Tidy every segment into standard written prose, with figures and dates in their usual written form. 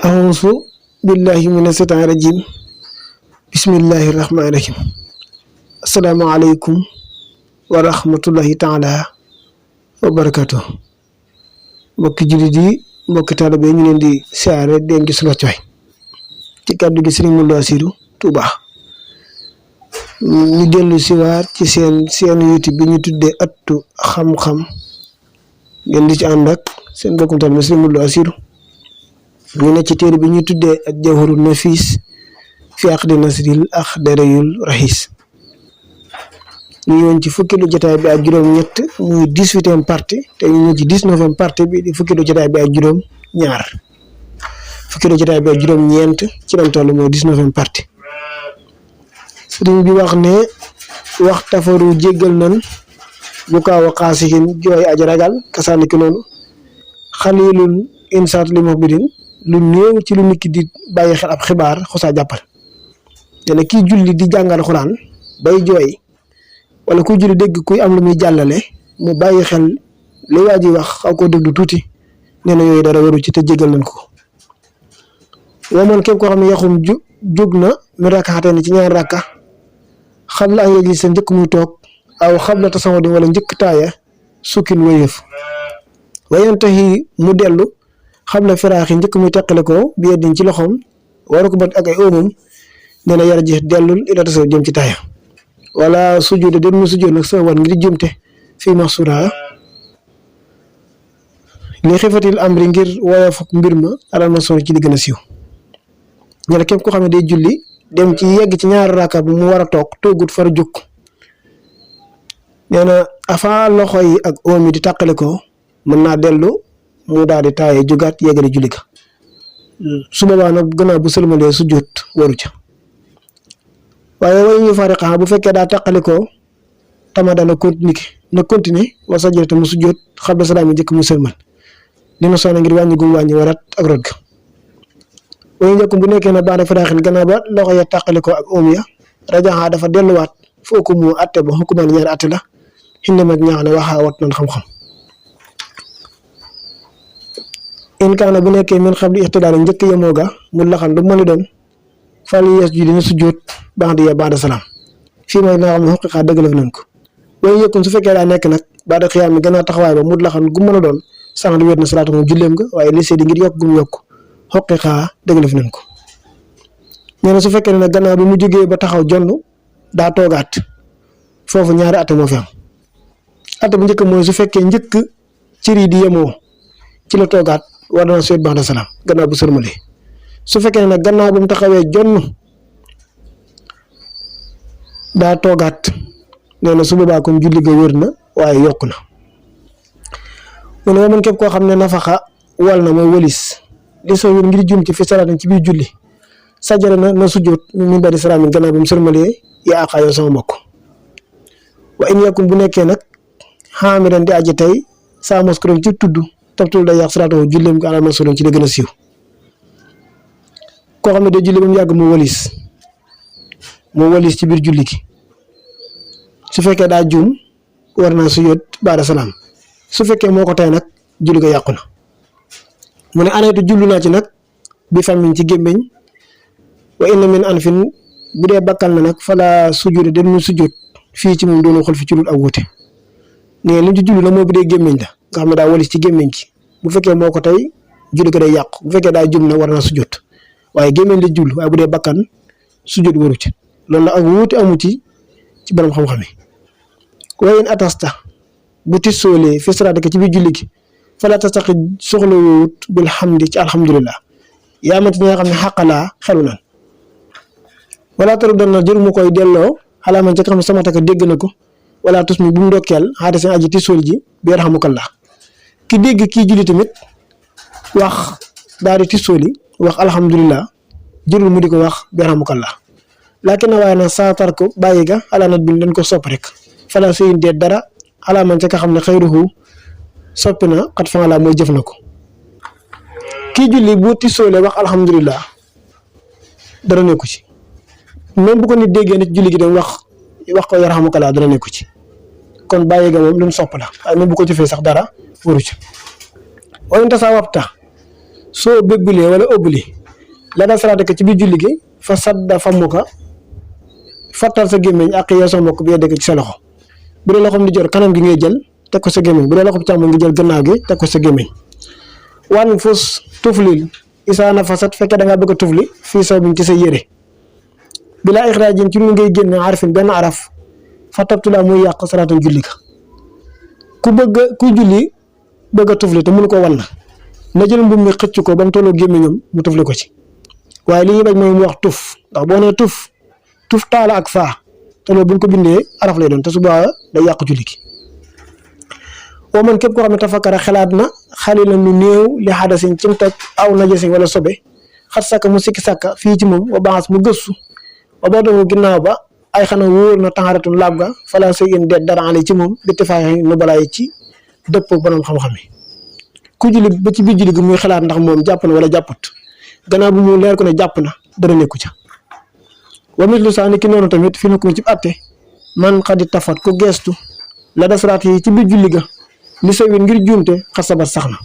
أعوذ بالله من الشيطان الرجيم بسم الله الرحمن الرحيم السلام عليكم ورحمة الله تعالى وبركاته mbokki jullit yi mbokki taalibe ñu leen di siyaare den gis nga coy ci kàddu gi Serigne Mounde Assirou Touba ñu dellu siwaat ci seen YouTube bi ñu tuddee ëttu xam-xam ngeen di ci ànd ak seen mbokkum taalibe Serigne Mounde Assirou ñu ne ci téere bi ñu tuddee ak Jawharun Nafis fi aqdi nasril axdariyul rahis ñu ñëwoon ci fukkeelu jotaay bi ak juróom-ñett muy 18e partie te ñu ñëw ci 19e partie bi di fukkeelu jotaay bi ak juróom-ñaar fukkeelu jotaay bi ak juróom-ñeent ci lañ toll mooy 19e partie sëriñ bi wax ne wax tafaru jéggal nan bu kaaw a xaasihin jooy aji ragal kasaaniki noonu xalilul insaat li muxbirin lu néew ci lu nit ki di bàyyi xel ab xibaar xusaa jàppal te ne kii julli di jàngal xuraan bay jooy wala kuy julli dégg kuy am lu muy jàllale mu bàyyi xel li waa ji wax xaw koo déglu tuuti nee na yooyu dara waru ci te jégal nañ ko wamoon képp koo xam ne yaxum jóg na mi rakkaxate ne ci ñaar rakka xam la an yejli sa njëkk muy toog aw xam la tasawo di wala njëkk taaya sukkin wayëf wayantahi mu dellu xam la firaax yi njëkk muy teqale ko bi yeddin ci loxoom waru ko bat ak ay óomam nee na yar ji dellul ila tasaw jëm ci taaya wala sujjóot dem mu sujjóot nag sa wan ngir jumte fii maxsura li xifatil amri ngir woyof mbir ma alal ma sori ci li gën a siiw ñu ne képp koo xam ne day julli dem ci yegg ci ñaari rakka bu mu war a toog toogut far jóg nee na avant loxo yi ak oom yi di tàqale ko mën naa dellu mu daal di taaye jugaat yeggale julli ka su boobaa nag gannaaw bu sëlmalee sujjóot waru ca waaye way ñu fariqa bu fekkee daa tàqalikoo tama dana continuer wa sajjata mu sujjóot xabla salaam yi njëkk mu sëlmal li na soxna ngir wàññi gum wàññi warat ak rot ga way njëkkum bu nekkee na baada firaaxin gannaaw ba loxo ya tàqalikoo ak oom ya rajaxa dafa delluwaat fooku mu atte ba xukumaan ñaari atte la xindemat ñaax ne waxaa wat nan xam-xam in kaana bu nekkee min xam li ixtidaal njëkk yemoo ga mu laxan lu mën a doon fal yees ji dina sujjóot baax di ya baada salaam fii mooy naa xam ne xuqiqaa dëggalaf nañ ko way yëkkun su fekkee daa nekk nag baada xiyaam mi gannaaw taxawaay ba mu laxan gu mën a doon sax di wéet na salaatu moom julleem nga waaye li seedi ngir yokk gum yokk xuqiqaa dëggalaf nañ ko nee na su fekkee ne nag gannaaw bi mu jógee ba taxaw jonn daa toogaat foofu ñaari atte moo fi am atte bu njëkk mooy su fekkee njëkk cër yi di yemoo ci la toogaat war na sujjóot ba'da salaam gannaaw bu sërmalee su fekkee ne nag gannaaw bu mu taxawee jonn daa toogaat nee na su boobaa comme julli ga wér na waaye yokk na mu ne man képp koo xam ne nafaxa wal na mooy walis li soo wér ngir jum ci fi salaatin ci biir julli sajjara na sujjóot min ba'di salaam gannaaw bu mu sërmalee yaa aqaa yow sama mbokk wa in yakun bu nekkee nag xaamiran di aji tey saa moskoroon ci tudd tabtul day yàq salaatu julleem ko alal masuurin ci la gën a siiw koo xam ne day julli ba mu yàgg mu walis ci biir julli gi su fekkee daa juum war naa sujjóot baada salaam su fekkee moo ko tey nag julli ko yàqu na mu ne anaytu jullu naa ci nag bi famiñ ci gémmiñ wa inna min anfin bu dee bakkal na nag fala sujjóot dem mu sujjóot fii ci moom doonu xol fi ci lul ak wuute nee li mu ci julli nag mooy bu dee gémmiñ la nga xam ne daa walis ci gémmiñ gi bu fekkee moo ko tey julli ko day yàqu bu fekkee daa juum nag war naa sujjóot waaye gémmiñ la julli waaye bu dee bakkan sujjóot waru ci loolu nag ak wuute amu ci borom xam-xam yi wayen atasta bu tissoolee fi salaatika ci biir julli gi fala tastaqi soxla wut bil hamdi ci alhamdulillah yaa ma ci ñi nga xam ne xaqalaa xelu nan wala taru doon na jël mu koy delloo xalaa man ci nga xam ne sama taka dégg na ko wala tus mi bu mu ndokkeel xaate seen aji tissool ji bi yarhamukallah ki dégg kii julli tamit wax daal di tissooli wax alhamdulillah jërul mu di ko wax bi yarhamukallah laakin na waaye nag saatar ko bàyyi ga ala nat bi dañ ko sopp rek fala suyin dee dara alaa man ca nga xam ne xayruhu soppi na xat fa la mooy jëf na ko kii julli bu tisoolee wax alhamdulillah dara nekku ci même bu ko nit déggee nit julli gi dem wax ko yarhamukallah dara nekku ci kon bàyyi ga moom lu mu sopp la waaye même bu ko jëfee sax dara waru ci wayn tasaa wapta soo bébbulee wala ëbbuli la da salaata ci biir julli gi fa sadda famuka fattal sa gémmiñ ak yow sa mbokk bi yedde ko ci sa loxo bu dee loxoom di jor kanam gi ngay jël teg ko sa gémmiñ bu dee loxoom càmmoñ nga jël gannaaw gi teg ko sa gémmiñ wan fus tuflil isaa nafasat fekkee da ngaa bëgg a tufli fii saw biñ ci sa yére bilaa ixraajin ci lu ngay génne arafin benn araf fa tabtulaa muy yàq salaatam julli ka ku julli bëgg a tufli te mënu ko wan na jël mbubb mi xëcc ko ba mu tolloo gémmiñam mu tufli ko ci waaye li ñuy bañ mooy mu wax tuf ndax boo nee tuf taala ak faa te loolu bu ñu ko bindee araf lay doon te su boobaa day yàq julli gi oo man képp koo xam ne tafakkara xalaat na xalilan lu néew li xadasin cim toj aw najasin wala sobe xat sàkka mu sikki sàkka fii ci moom wa baas mu gëstu wa boo doomu ginnaaw ba ay xana wóor na taxaratun laab ga fala sey in deet dara ale ci moom bitti fay nu balaay ci dëppoo borom xam-xam yi ku julli ba ci biir julli gi muy xalaat ndax moom jàpp na wala jàpput gannaaw bu mu leer ko ne jàpp na dara nekku ca wa mislu saa ni ki noonu tamit fi nu ko ci atte man xadi tafat ku geestu la dasaraat yi ci biir julli ga li sawin ngir juumte xasabat sax na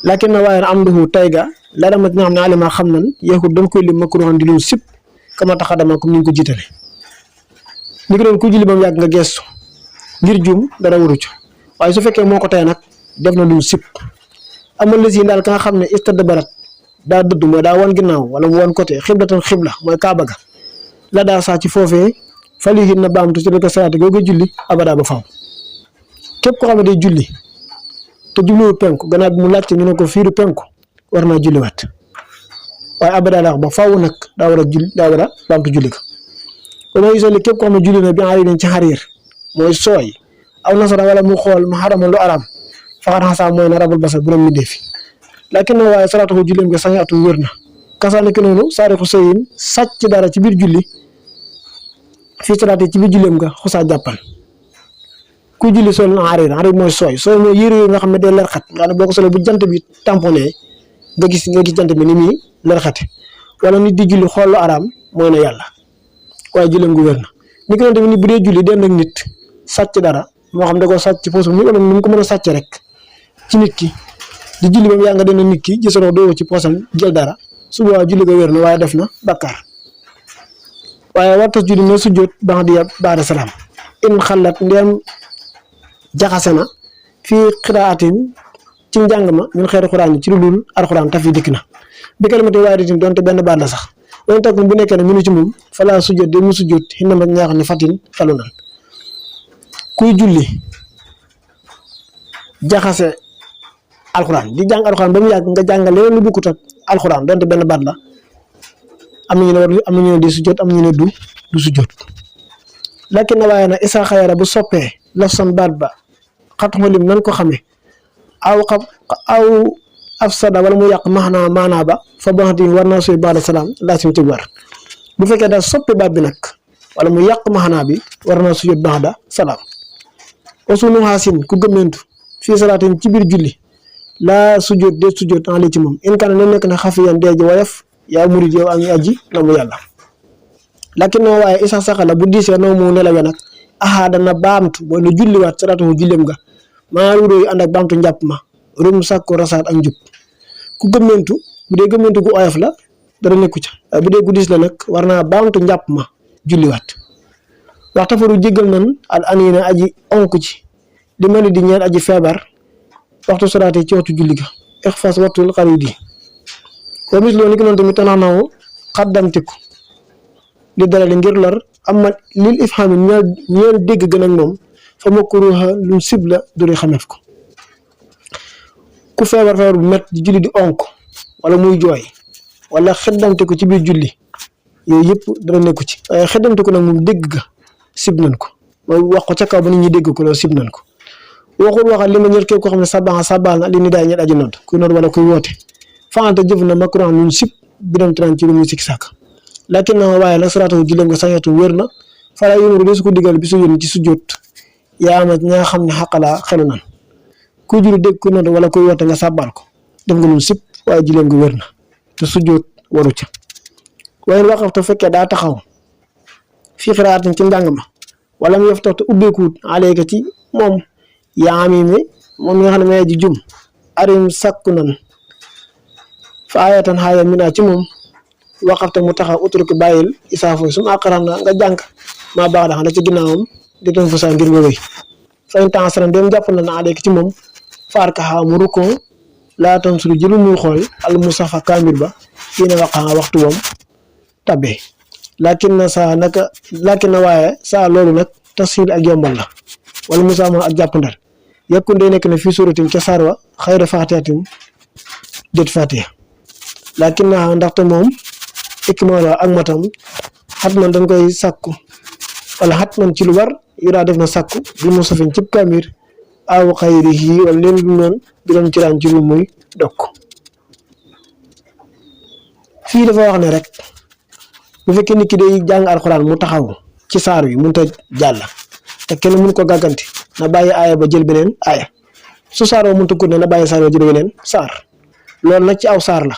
lakin na waaye am nduhu tay ga la damat nga xam ne alima xam nan yeexut dañ koy lim makruhan di lu sib kama taxadama comme ni ñu ko jiitale ni ko doon ku julli ba mu yàgg nga geestu ngir juum dara waru ca waaye su fekkee moo ko tey nag def na lu sib amal la si daal ka nga xam ne istadbarat daa dëdd mooy daa wan ginnaaw wala mu wan côté xiblatan xibla mooy kaaba ga la daa saa ci foofee fali hin na baamtu ci dëkk salaate googu julli abada ba faaw képp koo xam ne day julli te jubluwul penku gannaaw bi mu laajte ñu ne ko fiiru penku war naa julliwaat waaye abada la wax ba faaw nag daa war a baamtu julli ko ba may isolé képp koo xam ne julli na bi aari dañ ci xariir mooy sooy aw nasara wala mu xool mu xarama lu araam faxat xasaa mooy na rabul basar bu doon mi defi lakin na waaye salaatu julleem nga sañ atum wér na kasaane ki noonu saarixu sëyin sàcc dara ci biir julli fii salaat ci biir julleem nga xusaa jàppal ku julli sol na xariir mooy sooy mooy yére yooyu nga xam ne day leer xat nga xam ne boo ko solee bu jant bi tamponné nga gis jant bi ni muy leer xate wala nit di julli xool lu araam mooy na yàlla waaye julleem gu wér na ni ko noonu tamit nit bu dee julli den ak nit sàcc dara moo xam da ko sàcc ci poosam ni wala ni mu ko mën a sàcc rek ci nit ki di julli ba mu yaa nga den nit ki gisuloo doo ci poosam jël dara su boobaa julli ga wér na waaye def na bakkaar waaye wartas julli na sujjóot ba di baada salaam in xalat ndeem jaxase na fii xiraatin ci njàng ma min xeeri xuraan yi ci lu dul alxuraan taf yi dikk na bi kalimati waaye ditin doonte benn baat la sax loolu takk bu nekkee ne minu ci moom falaa sujjóot de mu sujjóot xinna ma ñaax ne fatin xelu nan kuy julli jaxase alxuraan di jàng alxuraan ba mu yàgg nga jàngal leneen lu bokkut ak alxuraan donte benn baat la am na ñu ne di sujjóot am na ñu ne du sujjóot lakin na waaye nag isa xayara bu soppee laf san baat ba xat xolim nan ko xamee aw afsada wala mu yàq maanaa ba fa baxati war naa sooy baada salaam laa sim ci war bu fekkee daal soppi baat bi nag wala mu yàq maanaa bi war naa sujjóot baada salaam osunu xaasin ku gëmmentu fii salaatin ci biir julli laa sujjóot de sujjóot en li ci moom in kaana ne nekk na xafiyan deeji woyof yaa murid yow ak aji na mu yàlla lakin noo waaye isa saxala bu diisee noo mu nelawee nag aha dana baamtu booy na julliwaat salaatu julleem nga maa ruuróo yi ànd ak baamtu njàpp ma rum sàkku rasaat ak njub ku gëmmentu bu dee gëmmentu gu oyof la dara nekku ca waaye bu dee gu diis la nag war naa baamtu njàpp ma julliwaat waxta faru jéggal nan al anina aji onk ci di mel di ñeel aji feebar waxtu salaate ci waxtu julli ga ixfas waxtul xarit yi wa mis loolu ni ki noonu tamit tanax naw xaddamtiku li dalali ngir lor ama lil ifhami ñeel dégg gën ak moom fa makruha lu sib la duri xameef ko ku feebar bu met di julli di onk wala muy jooy wala xeddamtiku ci biir julli yooyu yëpp dara nekku ci waaye xeddamtiku nag moom dégg ga sib nañ ko mooy wax ko ca kaw ba nit ñi dégg ko loolu sib nañ ko waxul waxal li ma ñër képp koo xam ne sabal na li ni daay ñet aji nodd kuy nodd wala kuy woote faante jëf na makruhan luñ sib bidam tran ci lu muy sikki sàkk lakin na waaye nag salaatu julleem nga sañatu wér na fala yumru de su ko digal bi su yónni ci sujjóot yaa ama ñaa xam ne xaqalaa xelu nan kuy julli dégg kuy nodd wala kuy woote nga sàbbal ko def nga luñ sib waaye julleem nga wér na te sujjóot waru ca waaye waxaftu fekkee daa taxaw fii xiraatin ci njàng ma wala mu yef tax te ubbeekuut alayka ci moom yaa mi moom mi nga xam ne may ji jum arim sàkku nan fa ayatan xaaya mina ci moom waxafte mu taxaw utruk bàyyil isaafo su ma aqaram na nga jànk maa baax da xana ci ginnaawam di doon fusaa ngir nga wéy fa in temps ren dem jàpp na alek ci moom faar ka xaa mu rukkoo laatam sulu jëlu muy xool al musafa kaamil ba fii ne waqaa waxtu woom tabbee lakin na waaye saa loolu nag tasiil ak yombal la wala musaama ak jàppandal yekkun day nekk ne fii suratin ca saar wa xayra faatihatin jët fatiha lakin na ndaxte moom ikmaala ak matam xat man dañ koy sàkku wala xat man ci lu war yu daa def na sàkku bi musafin cib kaamir aw xayrihi wala leen lu noon bi doon ci daan ci lu muy dokk fii dafa wax ne rek bu fekkee nit ki day jàng alxuraan mu taxaw ci saar wi mënut a jàll te kenn mënu ko gàgganti na bàyyi aaya ba jël beneen aaya su saar wa mënut a gudd na bàyyi saar wa jël beneen saar loolu nag ci aw saar la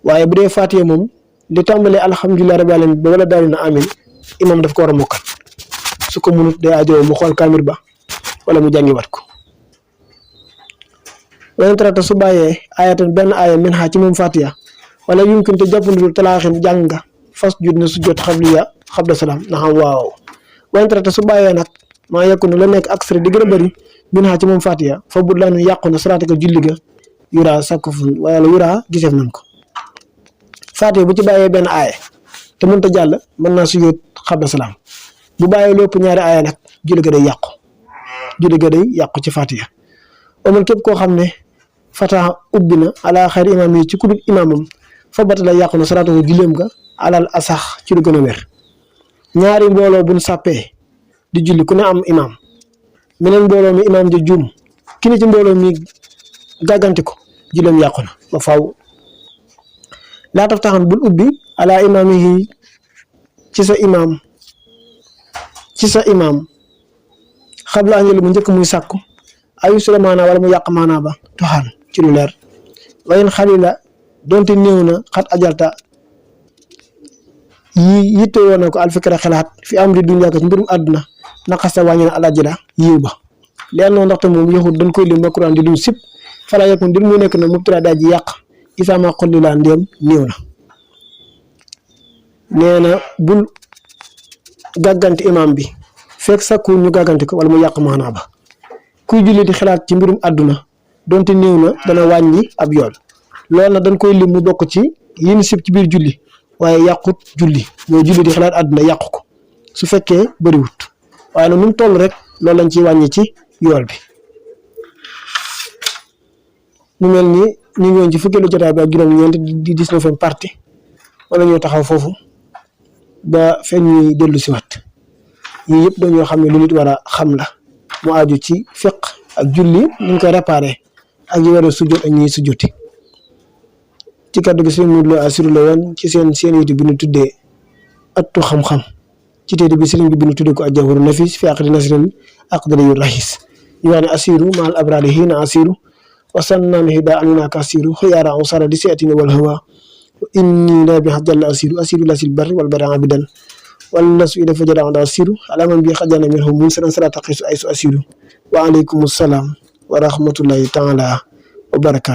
waaye bu dee Faatiha moom li tàmbalee alhamdulilah rabbil alamin ba wala daal na amin imam daf ko war a mokkal su ko mënut day ajoo mu xool kaamir ba wala mu jàngiwaat ko weneen tarata su bàyyee aayatan benn aaya min xaa ci moom Faatiha wala yumkin te jàppandul talaaxin jàng nga fas jut na su jot xabla salaam na xam waaw weneen tarata su bàyyee nag maa yekku ne la nekk aksari di gën a bëri min xaa ci moom Faatiha fa bu laanu yàqu na salaata ko julli ga yuraa sakku fu wala yuraa giseef nañ ko Faatiha bu ci bàyyee benn aaya te mënut a jàll mën naa su jot xabla salaam bu bàyyee lépp ñaari aaya nag julli ga day yàqu ci Faatiha amul képp koo xam ne fataha ubbi na ala xayri imaam yi ci kudub imaamam fa batala yàqu na salaatu julleem ga alal asax ci lu gën a wér ñaari mbooloo buñ sàppee di julli ku ne am imaam meneen mbooloo mi imaam ja juum ki ne ci mbooloo mi gàgganti ko julleem yàqu na ba faaw laa taf taxan bul ubbi ala imaam yi ci sa imaam xabla anjëli mu njëkk muy sàkku ayu sula maanaa wala mu yàq maanaa ba toxaan ci lu leer wayen xalila donte néew na xat ajalta yi yitte woon na ko alfikra xelaat fi am di dunya ko ci mbirum àdduna naqasta wàññi na alajila yiw ba leen noonu ndaxte moom yaxut dañ koy lim ba Quran di duñ sib fala yakun dir mu nekk na mubtara daa ji yàq isaama xolli laa ndéem néew na nee na bul gàgganti imam bi fekk sakku ñu gàgganti ko wala mu yàq maanaa ba kuy julli di xalaat ci mbirum àdduna donte néew na dana wàññi ab yool loolu na dañ koy lim mu bokk ci yi ñu sib ci biir julli waaye yàqut julli mooy julli di xalaat àdduna yàqu ko su fekkee bëriwut waaye nag nu mu toll rek loolu lañ ciy wàññi ci yool bi mu mel ni ñu ngi woon ci fukkeelu jotaay bi ak juróom-ñeent di 19e partie wala ñoo taxaw foofu ba feeñ ñuy dellu si waat yii yëpp dañoo xam ne lu nit war a xam la mu aju ci fiq ak julli ni ñu koy réparé ak yi war a sujjoot ak ñiy sujjooti ci kàddu gi sëriñ Modou Lo Assirou la woon ci seen YouTube bi ñu tuddee Ëttu Xam-Xam ci téere bi sëriñ bi ñu tuddee ko Al-Jawharu Nafis fi aqdi nasril aqdari yu rahis ñu wax ne Assirou maal abrari hiina Assirou wasannan hida anina ka Assirou xiyaara aw sara di seetini wal hawa inni la bi jalla Assirou la sil barri wal bari abidan wala su ida fajara anda Assirou alaman bi xajana min hum sanan salata qisu ay su Assirou wa alaykum assalaam wa rahmatullahi taala wa barakatuh